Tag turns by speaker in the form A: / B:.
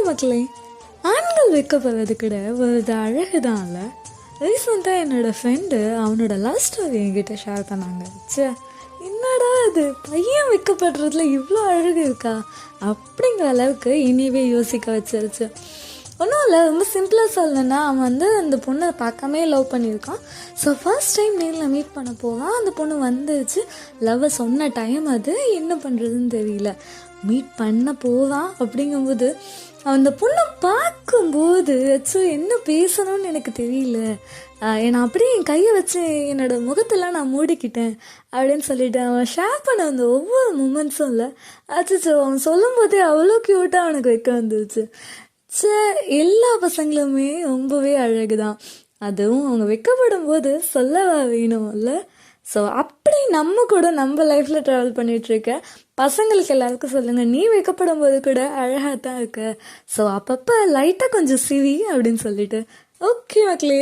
A: மக்களே, ஆண்கள் வெக்கப்படுறது கூட ஒரு அழகுதான்ல. ரீசெண்டாக என்னோட ஃப்ரெண்டு அவனோட லவ் ஸ்டோரி என்கிட்ட ஷேர் பண்ணாங்க. என்னடா அது, பையன் வெக்கப்படுறதுல இவ்வளோ அழகு இருக்கா அப்படிங்கிற அளவுக்கு இனிவே யோசிக்க வச்சிருச்சு. ஒன்றும் இல்லை, ரொம்ப சிம்பிளாக சொல்லணுன்னா அவன் அந்த பொண்ணை பார்க்காமே லவ் பண்ணியிருக்கான். ஸோ ஃபர்ஸ்ட் டைம் நேரில் மீட் பண்ண போவான். அந்த பொண்ணு வந்துச்சு. லவ்வை சொன்ன டைம் அது, என்ன பண்ணுறதுன்னு தெரியல. மீட் பண்ண போவான். அப்படிங்கும்போது அந்த பொண்ணை பார்க்கும்போது என்ன பேசணும்னு எனக்கு தெரியல. நான் அப்படியே என் கையை வச்சு என்னோடய முகத்தெல்லாம் நான் மூடிக்கிட்டேன் அப்படின்னு சொல்லிட்டு அவன் ஷேர் பண்ண அந்த ஒவ்வொரு மூமெண்ட்ஸும் இல்லை அச்சோ, அவன் சொல்லும் போதே அவ்வளோ க்யூட்டாக அவனுக்கு வைக்க வந்துருச்சு. எல்லா பசங்களுமே ரொம்பவே அழகுதான். அதுவும் அவங்க வெக்கப்படும் போது சொல்லவா வேணும் இல்லை? ஸோ அப்படி நம்ம கூட நம்ம லைஃப்பில் ட்ராவல் பண்ணிகிட்ருக்க பசங்களுக்கு எல்லாருக்கும் சொல்லுங்கள், நீ வெக்கப்படும் போது கூட அழகாக தான் இருக்க. ஸோ அப்பப்போ லைட்டாக கொஞ்சம் சிரி அப்படின்னு சொல்லிட்டு. ஓகே மக்களே.